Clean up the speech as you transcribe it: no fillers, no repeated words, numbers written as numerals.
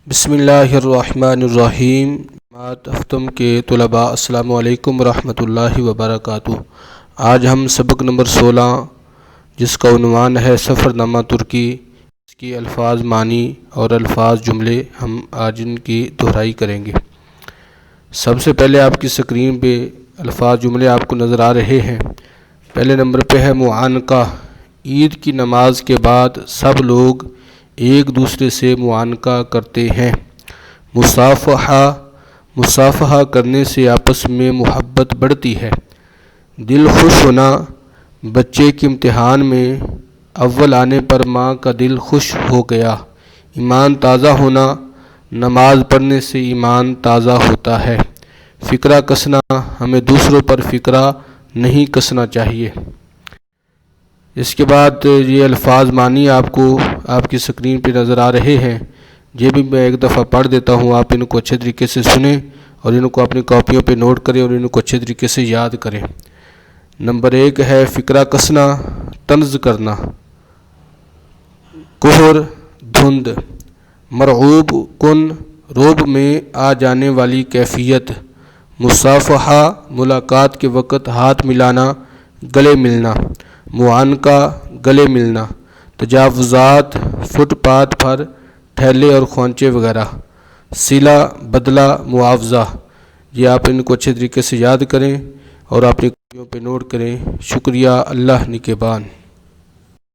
بسم اللہ الرحمن الرحیم۔ جماعت ہفتم کے طلباء السلام علیکم ورحمۃ اللہ وبرکاتہ۔ آج ہم سبق نمبر 16 جس کا عنوان ہے سفرنامہ ترکی، اس کی الفاظ معنی اور الفاظ جملے ہم آج ان کی دہرائی کریں گے۔ سب سے پہلے آپ کی اسکرین پہ الفاظ جملے آپ کو نظر آ رہے ہیں۔ پہلے نمبر پہ ہے معانقہ۔ عید کی نماز کے بعد سب لوگ ایک دوسرے سے معانقہ کرتے ہیں۔ مصافحہ کرنے سے آپس میں محبت بڑھتی ہے۔ دل خوش ہونا، بچے کے امتحان میں اول آنے پر ماں کا دل خوش ہو گیا۔ ایمان تازہ ہونا، نماز پڑھنے سے ایمان تازہ ہوتا ہے۔ فکرہ کسنا، ہمیں دوسروں پر فکرہ نہیں کسنا چاہیے۔ اس کے بعد یہ الفاظ معنی آپ کو آپ کی اسکرین پہ نظر آ رہے ہیں۔ یہ بھی میں ایک دفعہ پڑھ دیتا ہوں، آپ ان کو اچھے طریقے سے سنیں اور ان کو اپنی کاپیوں پہ نوٹ کریں اور ان کو اچھے طریقے سے یاد کریں۔ نمبر 1 ہے فکرہ کسنا، طنز کرنا۔ کہر، دھند۔ مرعوب کن، رعب میں آ جانے والی کیفیت۔ مصافحہ، ملاقات کے وقت ہاتھ ملانا، گلے ملنا۔ معانقہ، گلے ملنا۔ تجاوزات، فٹ پاتھ پر ٹھیلے اور خوانچے وغیرہ۔ صلہ، بدلہ، معاوضہ۔ یہ آپ ان کو اچھے طریقے سے یاد کریں اور اپنی کاپیوں پہ نوٹ کریں۔ شکریہ، اللہ نگہبان۔